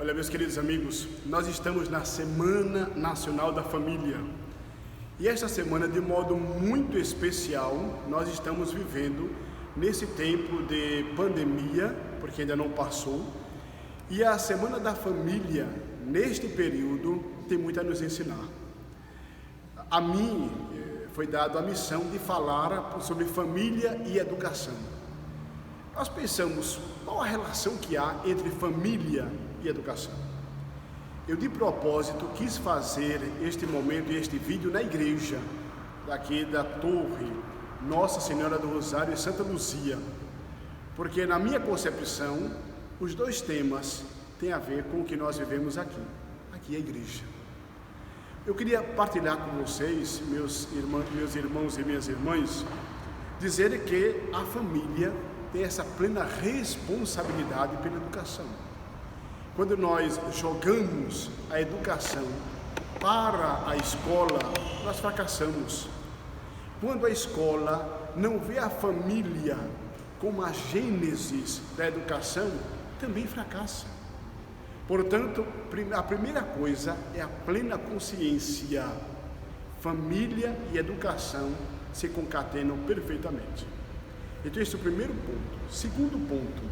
Olha, meus queridos amigos, nós estamos na Semana Nacional da Família. E esta semana, de modo muito especial, nós estamos vivendo nesse tempo de pandemia, porque ainda não passou. E a Semana da Família, neste período, tem muito a nos ensinar. A mim foi dada a missão de falar sobre família e educação. Nós pensamos, qual a relação que há entre família e educação? Eu de propósito quis fazer este momento e este vídeo na igreja daqui da Torre Nossa Senhora do Rosário em Santa Luzia, porque na minha concepção os dois temas têm a ver com o que nós vivemos aqui é a igreja. Eu queria partilhar com vocês, meus irmãos e minhas irmãs, dizer que a família tem essa plena responsabilidade pela educação. Quando nós jogamos a educação para a escola, nós fracassamos. Quando a escola não vê a família como a gênese da educação, também fracassa. Portanto, a primeira coisa é a plena consciência. Família e educação se concatenam perfeitamente. Então, esse é o primeiro ponto. Segundo ponto,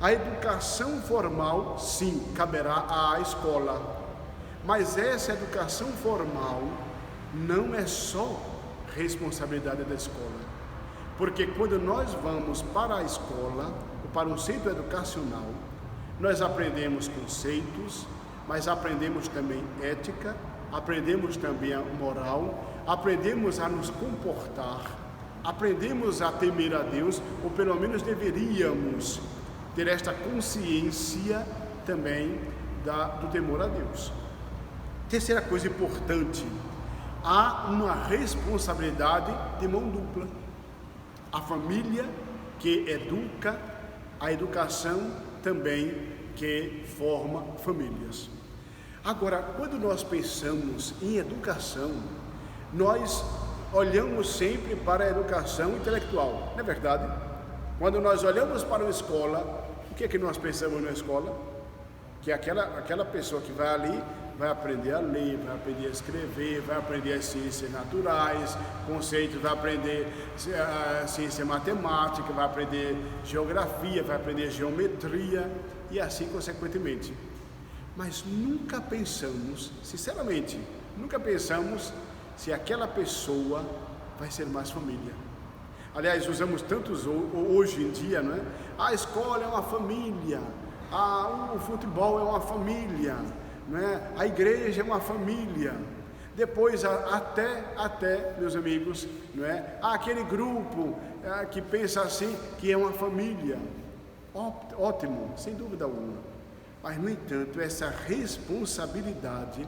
a educação formal, sim, caberá à escola. Mas essa educação formal não é só responsabilidade da escola. Porque quando nós vamos para a escola, ou para um centro educacional, nós aprendemos conceitos, mas aprendemos também ética, aprendemos também a moral, aprendemos a nos comportar, aprendemos a temer a Deus, ou pelo menos deveríamos ter esta consciência também do temor a Deus. Terceira coisa importante, há uma responsabilidade de mão dupla. A família que educa, a educação também que forma famílias. Agora, quando nós pensamos em educação, nós olhamos sempre para a educação intelectual, não é verdade? Quando nós olhamos para uma escola, o que é que nós pensamos na escola? Que aquela pessoa que vai ali vai aprender a ler, vai aprender a escrever, vai aprender as ciências naturais, conceitos, vai aprender a ciência matemática, vai aprender geografia, vai aprender geometria e assim consequentemente. Mas nunca pensamos, sinceramente, nunca pensamos se aquela pessoa vai ser mais família. Aliás, usamos tantos hoje em dia, não é? A escola é uma família, o futebol é uma família, não é? A igreja é uma família. Depois até, meus amigos, não é? Aquele grupo que pensa assim, que é uma família. Ótimo, sem dúvida alguma. Mas, no entanto, essa responsabilidade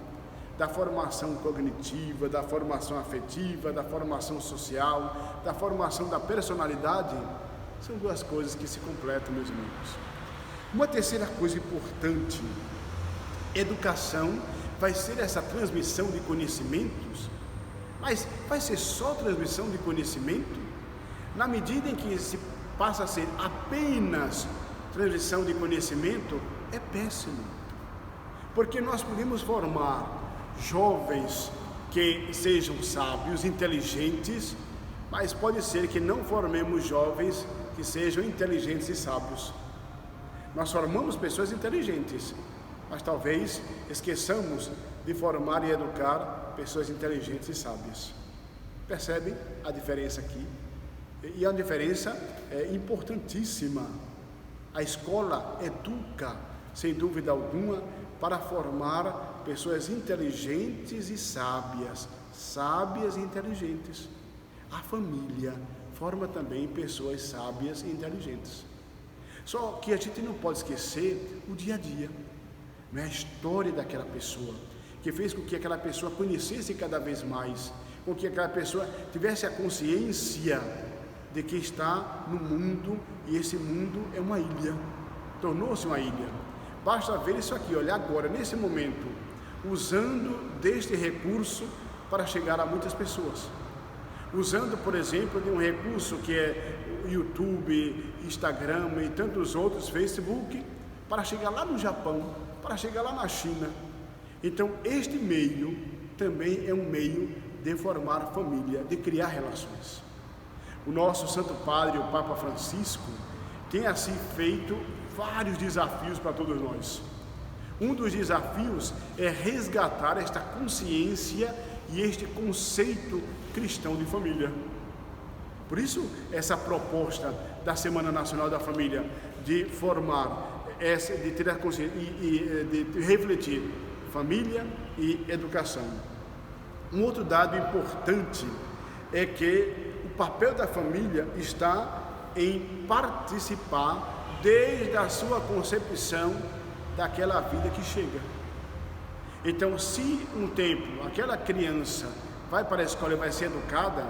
da formação cognitiva, da formação afetiva, da formação social, da formação da personalidade, são duas coisas que se completam, meus amigos. Uma terceira coisa importante, educação vai ser essa transmissão de conhecimentos, mas vai ser só transmissão de conhecimento? Na medida em que se passa a ser apenas transmissão de conhecimento, é péssimo, porque nós podemos formar jovens que sejam sábios, inteligentes, mas pode ser que não formemos jovens que sejam inteligentes e sábios. Nós formamos pessoas inteligentes, mas talvez esqueçamos de formar e educar pessoas inteligentes e sábias. Percebem a diferença aqui? E a diferença é importantíssima. A escola educa, sem dúvida alguma, para formar pessoas inteligentes e sábias e inteligentes. A família forma também pessoas sábias e inteligentes. Só que a gente não pode esquecer o dia a dia, não é? A história daquela pessoa, que fez com que aquela pessoa conhecesse cada vez mais, com que aquela pessoa tivesse a consciência de que está no mundo, e esse mundo é uma ilha, tornou-se uma ilha. Basta ver isso aqui, olha agora, nesse momento, usando deste recurso para chegar a muitas pessoas. Usando, por exemplo, de um recurso que é o YouTube, Instagram e tantos outros, Facebook, para chegar lá no Japão, para chegar lá na China. Então, este meio também é um meio de formar família, de criar relações. O nosso Santo Padre, o Papa Francisco, tem assim feito vários desafios para todos nós. Um dos desafios é resgatar esta consciência e este conceito cristão de família. Por isso, essa proposta da Semana Nacional da Família, de formar, de ter a consciência e de refletir família e educação. Um outro dado importante é que o papel da família está em participar desde a sua concepção daquela vida que chega. Então, se um tempo aquela criança vai para a escola e vai ser educada,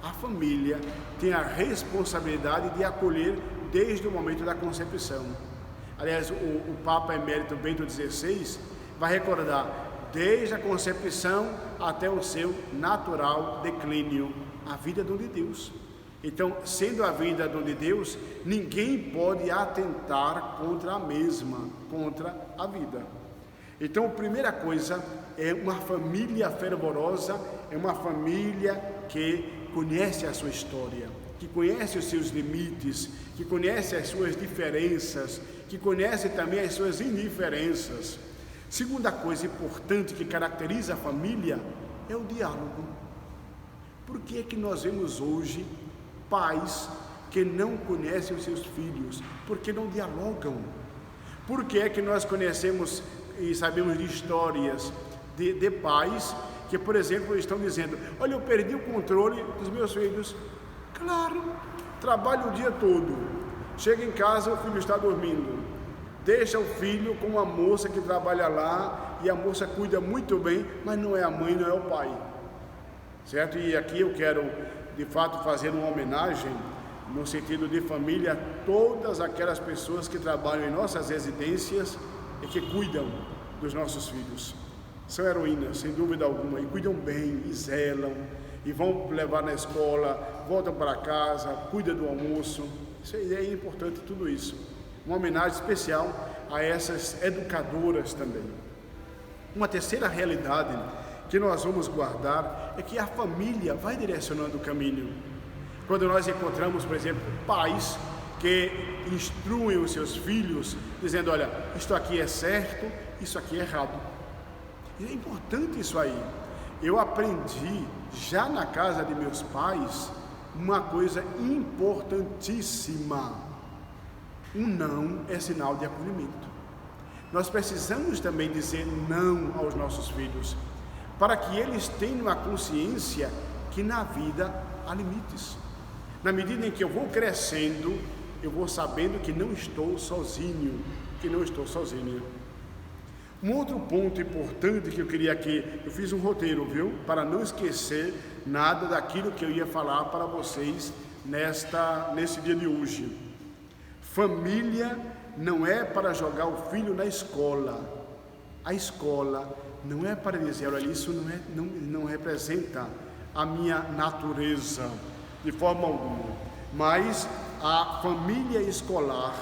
a família tem a responsabilidade de acolher desde o momento da concepção. Aliás, o Papa Emérito Bento XVI vai recordar desde a concepção até o seu natural declínio, a vida dom de Deus. Então, sendo a vida dom de Deus, ninguém pode atentar contra a mesma, contra a vida. Então, a primeira coisa é uma família fervorosa, é uma família que conhece a sua história, que conhece os seus limites, que conhece as suas diferenças, que conhece também as suas indiferenças. Segunda coisa importante que caracteriza a família é o diálogo. Por que é que nós vemos hoje pais que não conhecem os seus filhos? Porque não dialogam. Por que é que nós conhecemos e sabemos de histórias de pais que, por exemplo, estão dizendo: olha, eu perdi o controle dos meus filhos. Claro, trabalha o dia todo, chega em casa, o filho está dormindo, deixa o filho com uma moça que trabalha lá, e a moça cuida muito bem, mas não é a mãe, não é o pai, certo? E aqui eu quero, de fato, fazer uma homenagem, no sentido de família, a todas aquelas pessoas que trabalham em nossas residências e que cuidam dos nossos filhos. São heroínas, sem dúvida alguma, e cuidam bem, e zelam, e vão levar na escola, voltam para casa, cuidam do almoço. Isso é importante, tudo isso. Uma homenagem especial a essas educadoras também. Uma terceira realidade que nós vamos guardar é que a família vai direcionando o caminho. Quando nós encontramos, por exemplo, pais que instruem os seus filhos, dizendo: olha, isto aqui é certo, isso aqui é errado. E é importante isso aí. Eu aprendi já na casa de meus pais uma coisa importantíssima: um não é sinal de acolhimento. Nós precisamos também dizer não aos nossos filhos, para que eles tenham a consciência que na vida há limites. Na medida em que eu vou crescendo, eu vou sabendo que não estou sozinho, que não estou sozinha. Um outro ponto importante que eu queria aqui, eu fiz um roteiro, viu? Para não esquecer nada daquilo que eu ia falar para vocês nesse dia de hoje. Família não é para jogar o filho na escola. A escola não é para dizer: olha, isso não representa a minha natureza de forma alguma. Mas a família escolar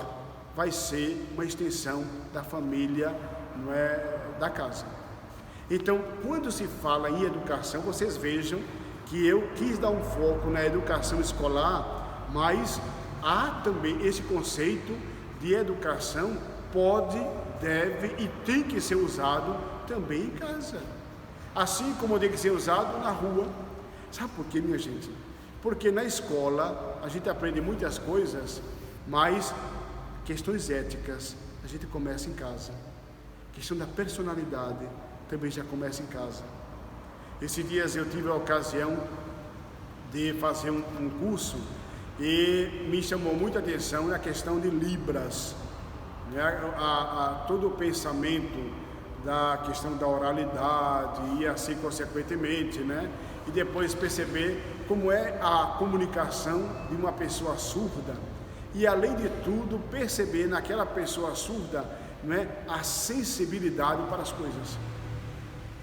vai ser uma extensão da família, não é, da casa. Então, quando se fala em educação, vocês vejam que eu quis dar um foco na educação escolar, mas há também esse conceito de educação pode, deve e tem que ser usado também em casa, assim como tem que ser usado na rua. Sabe por quê, minha gente? Porque na escola a gente aprende muitas coisas, mas questões éticas a gente começa em casa. A questão da personalidade também já começa em casa. Esses dias eu tive a ocasião de fazer um curso e me chamou muita atenção a questão de Libras, né? Todo o pensamento da questão da oralidade e assim consequentemente, né? E depois perceber como é a comunicação de uma pessoa surda e, além de tudo, perceber naquela pessoa surda, né, a sensibilidade para as coisas.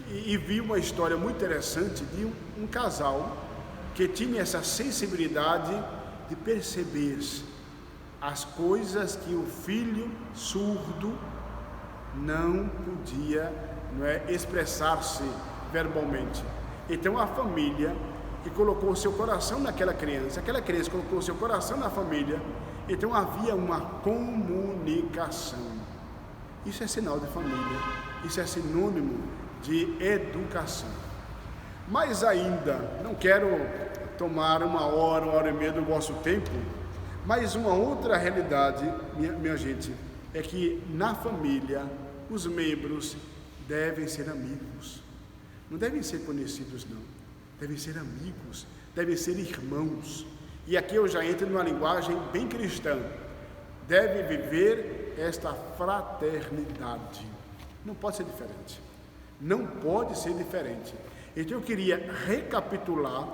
E vi uma história muito interessante de um casal que tinha essa sensibilidade de perceber as coisas que o filho surdo não podia, expressar-se verbalmente. Então a família que colocou o seu coração naquela criança, aquela criança colocou o seu coração na família, então havia uma comunicação. Isso é sinal de família, isso é sinônimo de educação. Mas ainda, não quero tomar uma hora e meia do vosso tempo, mas uma outra realidade, minha gente, é que na família os membros devem ser amigos. Não devem ser conhecidos, não. Devem ser amigos, devem ser irmãos. E aqui eu já entro numa linguagem bem cristã. Deve viver esta fraternidade. Não pode ser diferente. Não pode ser diferente. Então eu queria recapitular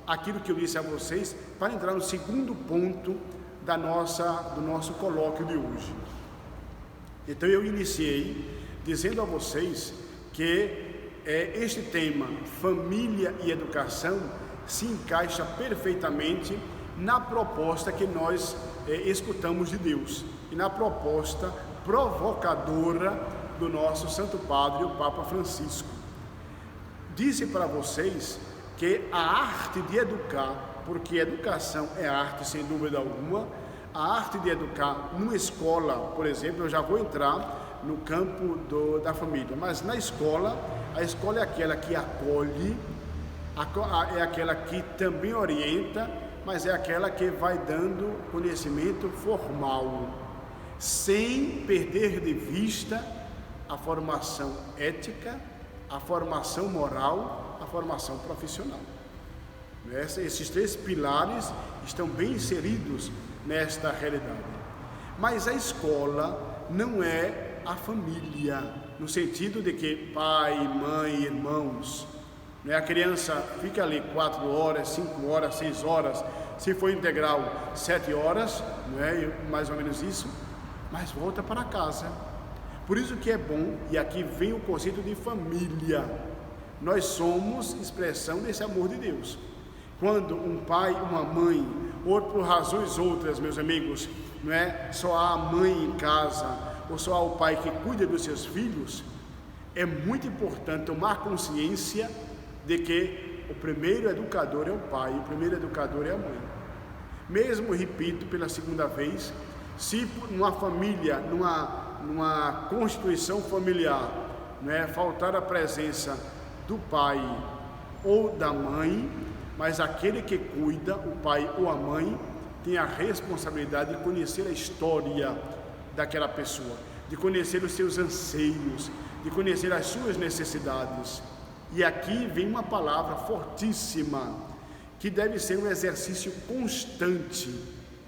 aquilo que eu disse a vocês para entrar no segundo ponto do nosso colóquio de hoje. Então eu iniciei dizendo a vocês que este tema, família e educação, se encaixa perfeitamente na proposta que nós escutamos de Deus e na proposta provocadora do nosso Santo Padre, o Papa Francisco. Disse para vocês que a arte de educar, porque educação é arte sem dúvida alguma, a arte de educar numa escola, por exemplo, eu já vou entrar no campo da família, mas na escola, a escola é aquela que acolhe, é aquela que também orienta, mas é aquela que vai dando conhecimento formal, sem perder de vista a formação ética, a formação moral, a formação profissional. Esses três pilares estão bem inseridos nesta realidade. Mas a escola não é a família, no sentido de que pai, mãe, irmãos, a criança fica ali 4 horas, 5 horas, 6 horas, se for integral 7 horas, mais ou menos isso, mas volta para casa. Por isso que é bom, e aqui vem o conceito de família, nós somos expressão desse amor de Deus. Quando um pai, uma mãe, ou por razões outras, meus amigos, só há a mãe em casa, ou só há o pai que cuida dos seus filhos, é muito importante tomar consciência de que o primeiro educador é o pai, o primeiro educador é a mãe. Mesmo, repito pela segunda vez, se numa família, numa constituição familiar, faltar a presença do pai ou da mãe, mas aquele que cuida, o pai ou a mãe, tem a responsabilidade de conhecer a história daquela pessoa, de conhecer os seus anseios, de conhecer as suas necessidades. E aqui vem uma palavra fortíssima, que deve ser um exercício constante,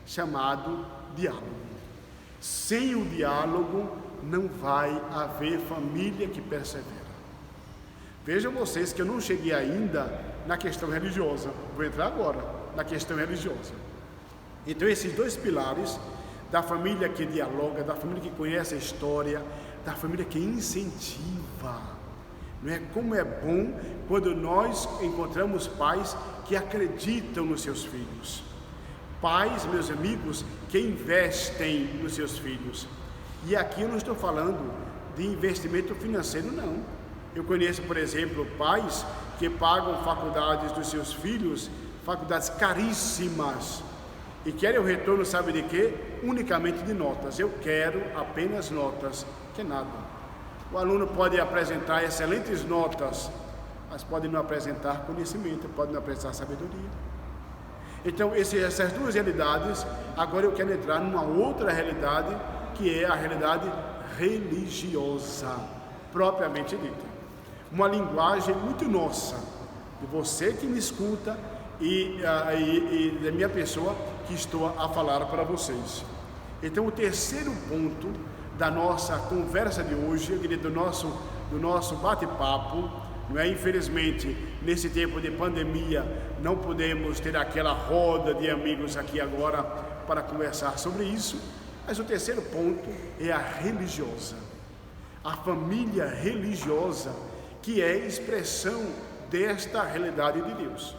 chamado diálogo. Sem o diálogo, não vai haver família que persevera. Vejam vocês que eu não cheguei ainda na questão religiosa, vou entrar agora na questão religiosa. Então esses dois pilares, da família que dialoga, da família que conhece a história, da família que incentiva, como é bom quando nós encontramos pais que acreditam nos seus filhos, pais, meus amigos, que investem nos seus filhos. E aqui eu não estou falando de investimento financeiro, não. Eu conheço, por exemplo, pais que pagam faculdades dos seus filhos, faculdades caríssimas, e querem o retorno, sabe de quê? Unicamente de notas. Eu quero apenas notas, que nada. O aluno pode apresentar excelentes notas, mas pode não apresentar conhecimento, pode não apresentar sabedoria. Então, essas duas realidades, agora eu quero entrar numa outra realidade, que é a realidade religiosa, propriamente dita. Uma linguagem muito nossa, de você que me escuta e da minha pessoa que estou a falar para vocês. Então, o terceiro ponto da nossa conversa de hoje, eu diria do nosso bate-papo, infelizmente, nesse tempo de pandemia, não podemos ter aquela roda de amigos aqui agora para conversar sobre isso, mas o terceiro ponto é a religiosa, a família religiosa, que é expressão desta realidade de Deus.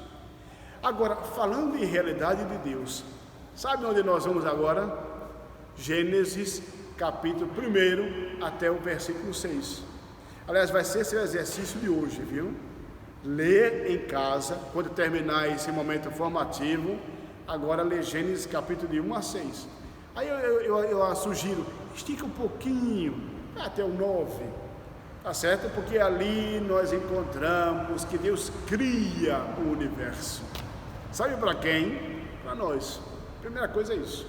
Agora, falando em realidade de Deus, sabe onde nós vamos agora? Gênesis capítulo 1 até o versículo 6. Aliás, vai ser esse o exercício de hoje, viu? Ler em casa, quando terminar esse momento formativo, agora ler Gênesis capítulo de 1 a 6. Aí eu sugiro, estica um pouquinho, até o 9, tá certo? Porque ali nós encontramos que Deus cria o universo. Sabe para quem? Para nós. Primeira coisa é isso.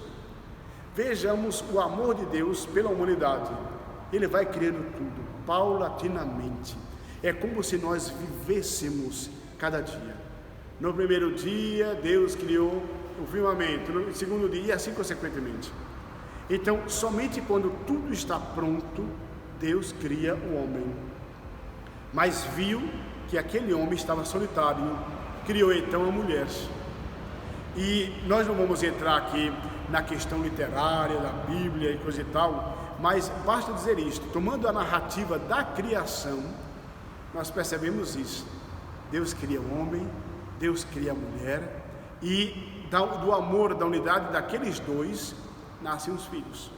Vejamos o amor de Deus pela humanidade. Ele vai criando tudo, paulatinamente. É como se nós vivêssemos cada dia. No primeiro dia, Deus criou o firmamento. No segundo dia, e assim consequentemente. Então, somente quando tudo está pronto, Deus cria o homem. Mas viu que aquele homem estava solitário. Criou então a mulher. E nós não vamos entrar aqui na questão literária da Bíblia e coisa e tal, mas basta dizer isto: tomando a narrativa da criação, nós percebemos isso. Deus cria o homem, Deus cria a mulher, e do amor, da unidade daqueles dois, nascem os filhos.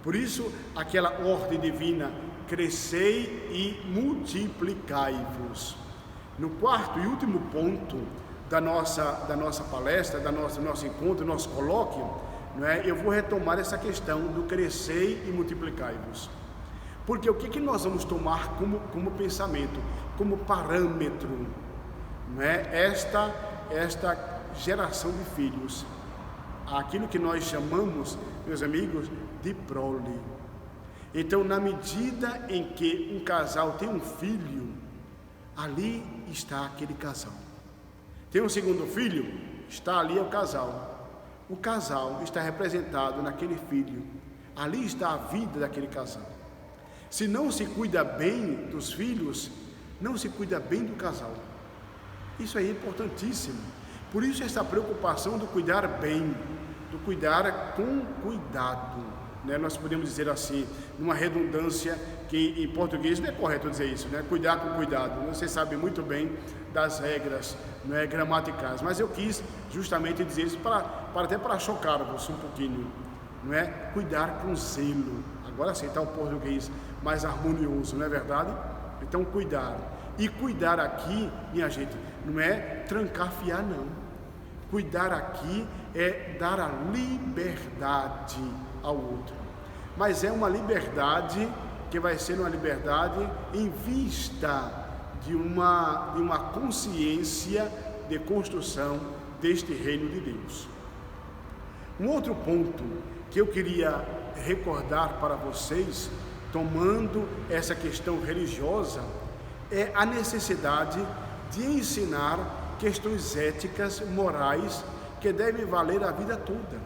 Por isso, aquela ordem divina: crescei e multiplicai-vos. No quarto e último ponto da nossa palestra, do nosso encontro, do nosso colóquio, não é? Eu vou retomar essa questão do crescei e multiplicai-vos. Porque o que nós vamos tomar como pensamento, como parâmetro, não é? Esta geração de filhos, aquilo que nós chamamos, meus amigos, de prole. Então, na medida em que um casal tem um filho, ali está aquele casal. Tem um segundo filho, está ali o casal. O casal está representado naquele filho. Ali está a vida daquele casal. Se não se cuida bem dos filhos, não se cuida bem do casal. Isso aí é importantíssimo. Por isso essa preocupação do cuidar bem, do cuidar com cuidado, né? Nós podemos dizer assim, numa redundância que em português não é correto dizer isso, né? Cuidar com cuidado. Você sabe muito bem das regras, não é, gramaticais, mas eu quis justamente dizer isso até para chocar-vos um pouquinho, não é? Cuidar com zelo. Agora sim está o português mais harmonioso, não é verdade? Então cuidar. E cuidar aqui, minha gente, não é trancafiar, não. Cuidar aqui é dar a liberdade ao outro, mas é uma liberdade que vai ser uma liberdade em vista de uma consciência de construção deste reino de Deus. Um outro ponto que eu queria recordar para vocês, tomando essa questão religiosa, é a necessidade de ensinar questões éticas, morais, que devem valer a vida toda.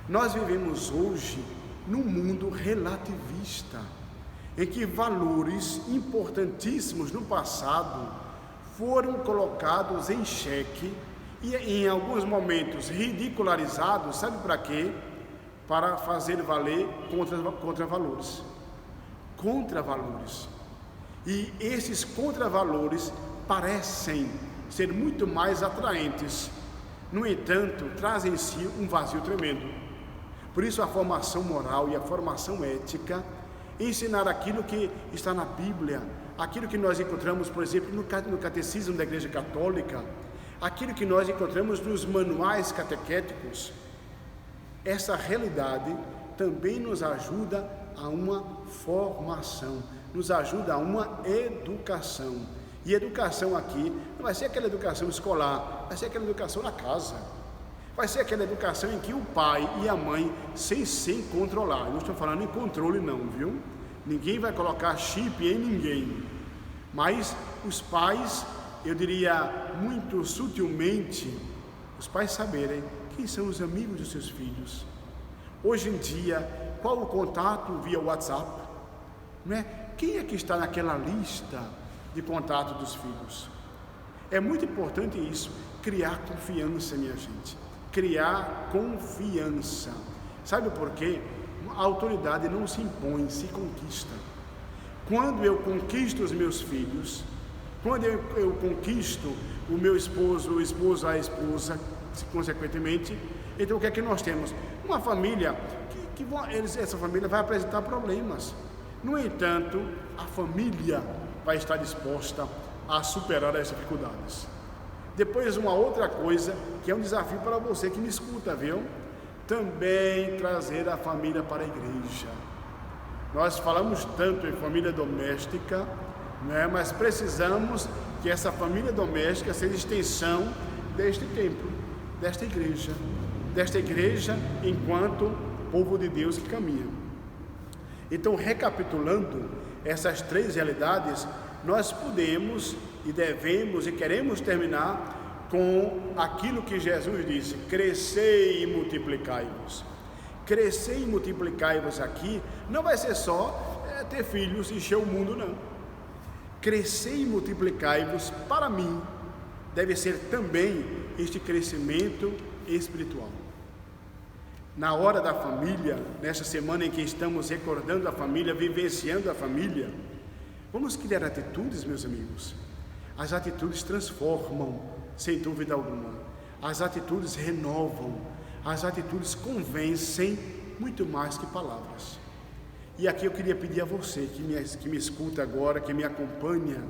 Nós vivemos hoje num mundo relativista, em que valores importantíssimos no passado foram colocados em xeque e em alguns momentos ridicularizados, sabe para quê? Para fazer valer contra-valores. Contra-valores. E esses contra-valores parecem ser muito mais atraentes. No entanto, trazem em si um vazio tremendo. Por isso a formação moral e a formação ética, ensinar aquilo que está na Bíblia, aquilo que nós encontramos, por exemplo, no catecismo da Igreja Católica, aquilo que nós encontramos nos manuais catequéticos, essa realidade também nos ajuda a uma formação, nos ajuda a uma educação. E educação aqui não vai ser aquela educação escolar, vai ser aquela educação na casa. Vai ser aquela educação em que o pai e a mãe sem controlar. Eu não estou falando em controle não, viu? Ninguém vai colocar chip em ninguém. Mas os pais, eu diria muito sutilmente, os pais saberem quem são os amigos dos seus filhos. Hoje em dia, qual o contato via WhatsApp? Não é? Quem é que está naquela lista de contato dos filhos? É muito importante isso, criar confiança, minha gente. Criar confiança. Sabe por quê? A autoridade não se impõe, se conquista. Quando eu conquisto os meus filhos, quando eu conquisto o meu esposo, o esposo, a esposa, consequentemente, então o que é que nós temos? Uma família essa família vai apresentar problemas. No entanto, a família vai estar disposta a superar as dificuldades. Depois, uma outra coisa que é um desafio para você que me escuta, viu? Também trazer a família para a igreja. Nós falamos tanto em família doméstica, né? Mas precisamos que essa família doméstica seja extensão deste templo, desta igreja enquanto povo de Deus que caminha. Então, recapitulando essas três realidades, nós podemos e devemos e queremos terminar com aquilo que Jesus disse: crescei e multiplicai-vos. Crescer e multiplicai-vos aqui não vai ser só ter filhos e encher o mundo, não. Crescer e multiplicai-vos, para mim, deve ser também este crescimento espiritual. Na hora da família, nessa semana em que estamos recordando a família, vivenciando a família, vamos criar atitudes, meus amigos. As atitudes transformam, sem dúvida alguma. As atitudes renovam. As atitudes convencem muito mais que palavras. E aqui eu queria pedir a você que me escuta agora, que me acompanha,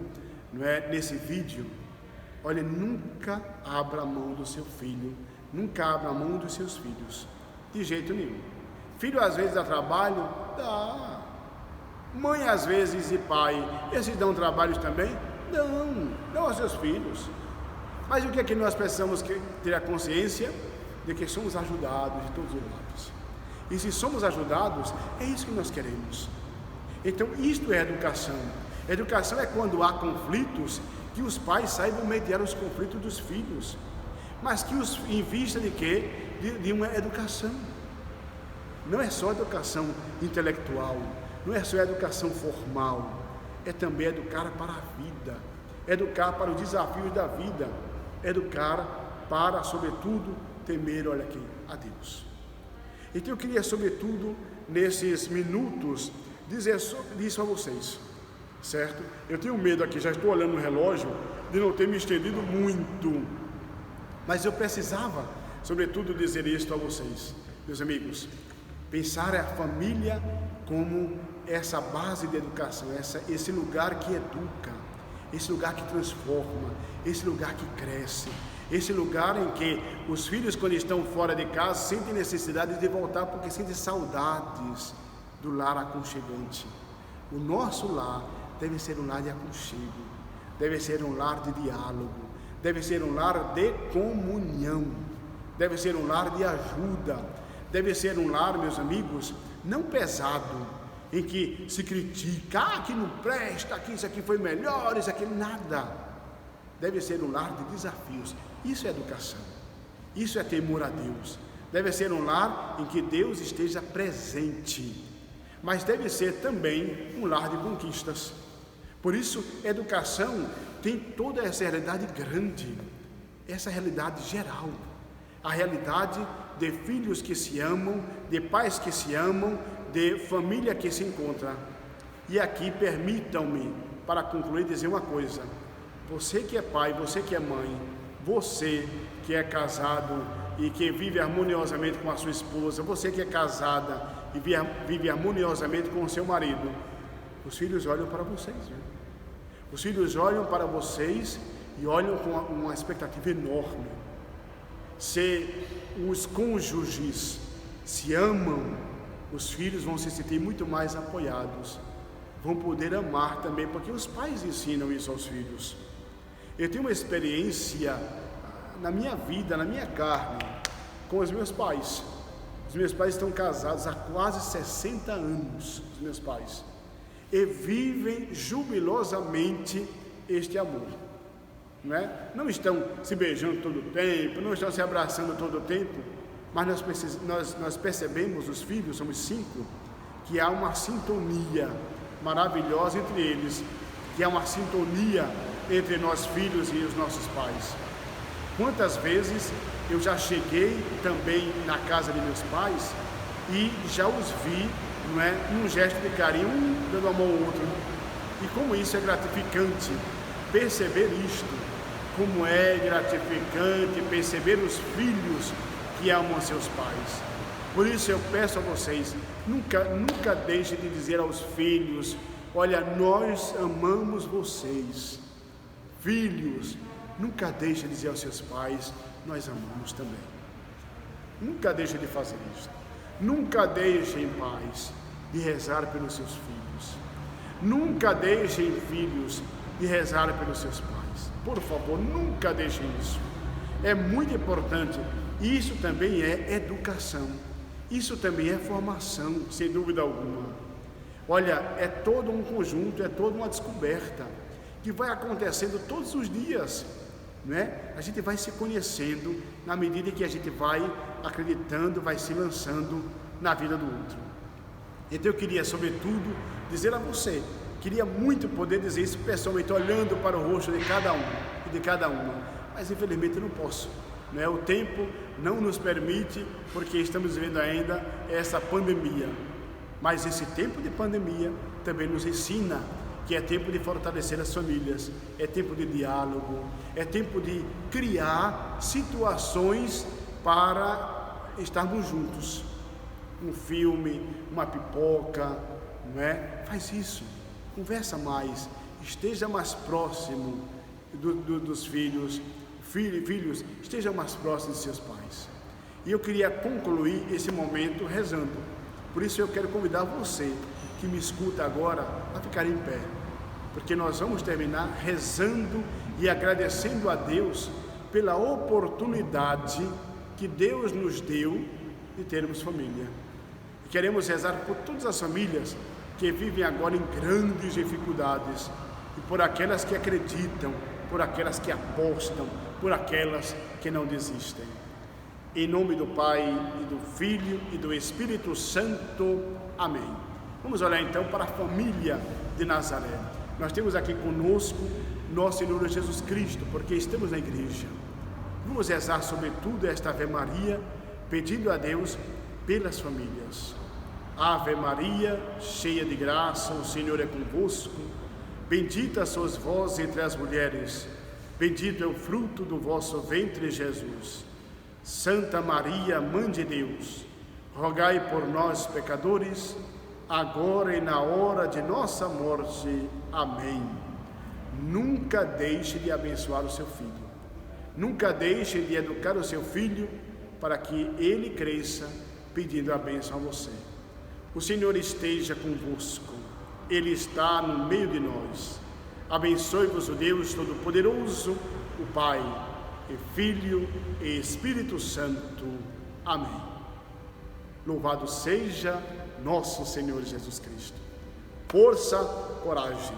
não é, nesse vídeo. Olha, nunca abra a mão do seu filho, nunca abra a mão dos seus filhos, de jeito nenhum. Filho às vezes dá trabalho? Dá. Mãe às vezes e pai, esses dão trabalhos também? Não aos seus filhos. Mas o que é que nós precisamos ter a consciência? De que somos ajudados de todos os lados. E se somos ajudados, é isso que nós queremos. Então isto é educação. Educação é quando há conflitos, que os pais saibam mediar os conflitos dos filhos, mas que os em vista de quê? De uma educação. Não é só educação intelectual, não é só educação formal, é também educar para a vida, educar para os desafios da vida, educar para, sobretudo, temer, olha aqui, a Deus. Então eu queria, sobretudo, nesses minutos, dizer isso a vocês, certo? Eu tenho medo aqui, já estou olhando no relógio, de não ter me estendido muito, mas eu precisava, sobretudo, dizer isto a vocês, meus amigos. Pensar a família como essa base de educação, esse lugar que educa, esse lugar que transforma, esse lugar que cresce, esse lugar em que os filhos, quando estão fora de casa, sentem necessidade de voltar porque sentem saudades do lar aconchegante. O nosso lar deve ser um lar de aconchego, deve ser um lar de diálogo, deve ser um lar de comunhão, deve ser um lar de ajuda, deve ser um lar, meus amigos, não pesado, em que se critica, aqui não presta, aqui isso aqui foi melhor, isso aqui nada. Deve ser um lar de desafios. Isso é educação, isso é temor a Deus. Deve ser um lar em que Deus esteja presente, mas deve ser também um lar de conquistas. Por isso, educação tem toda essa realidade grande, essa realidade geral, a realidade de filhos que se amam, de pais que se amam, de família que se encontra. E aqui permitam-me, para concluir, dizer uma coisa: você que é pai, você que é mãe, você que é casado e que vive harmoniosamente com a sua esposa, você que é casada e vive harmoniosamente com o seu marido, os filhos olham para vocês, viu? Os filhos olham para vocês e olham com uma expectativa enorme. Se os cônjuges se amam, os filhos vão se sentir muito mais apoiados, vão poder amar também, porque os pais ensinam isso aos filhos. Eu tenho uma experiência na minha vida, na minha carne, com os meus pais. Os meus pais estão casados há quase 60 anos, os meus pais, e vivem jubilosamente este amor, não é? Não estão se beijando todo o tempo, não estão se abraçando todo o tempo, mas nós percebemos, os filhos, somos 5, que há uma sintonia maravilhosa entre eles, que há uma sintonia entre nós filhos e os nossos pais. Quantas vezes eu já cheguei também na casa de meus pais e já os vi, não é, num gesto de carinho, um dando a mão ao outro. E como isso é gratificante perceber isto, como é gratificante perceber os filhos que amam seus pais. Por isso eu peço a vocês, nunca deixem de dizer aos filhos: olha, nós amamos vocês. Filhos, nunca deixem de dizer aos seus pais: nós amamos também. Nunca deixem de fazer isso. Nunca deixem, pais, de rezar pelos seus filhos. Nunca deixem, filhos, de rezar pelos seus pais. Por favor, nunca deixem isso. É muito importante. Isso também é educação. Isso também é formação, sem dúvida alguma. Olha, é todo um conjunto, é toda uma descoberta que vai acontecendo todos os dias, né? A gente vai se conhecendo na medida que a gente vai acreditando, vai se lançando na vida do outro. Então eu queria, sobretudo, dizer a você, queria muito poder dizer isso pessoalmente, olhando para o rosto de cada um e de cada uma, mas infelizmente eu não posso, né? O tempo não nos permite, porque estamos vivendo ainda essa pandemia. Mas esse tempo de pandemia também nos ensina que é tempo de fortalecer as famílias, é tempo de diálogo, é tempo de criar situações para estarmos juntos. Um filme, uma pipoca, não é? Faz isso, conversa mais, esteja mais próximo dos filhos, filhos, estejam mais próximos de seus pais. E eu queria concluir esse momento rezando. Por isso eu quero convidar você que me escuta agora a ficar em pé, porque nós vamos terminar rezando e agradecendo a Deus pela oportunidade que Deus nos deu de termos família. E queremos rezar por todas as famílias que vivem agora em grandes dificuldades, e por aquelas que acreditam, por aquelas que apostam, por aquelas que não desistem. Em nome do Pai, e do Filho, e do Espírito Santo. Amém. Vamos olhar então para a família de Nazaré. Nós temos aqui conosco nosso Senhor Jesus Cristo, porque estamos na igreja. Vamos rezar sobretudo esta Ave Maria, pedindo a Deus pelas famílias. Ave Maria, cheia de graça, o Senhor é convosco. Bendita sois vós entre as mulheres, bendito é o fruto do vosso ventre, Jesus. Santa Maria, Mãe de Deus, rogai por nós, pecadores, agora e na hora de nossa morte. Amém. Nunca deixe de abençoar o seu filho. Nunca deixe de educar o seu filho para que ele cresça pedindo a bênção a você. O Senhor esteja convosco. Ele está no meio de nós. Abençoe-vos o Deus Todo-Poderoso, o Pai, e Filho e Espírito Santo. Amém. Louvado seja nosso Senhor Jesus Cristo. Força, coragem.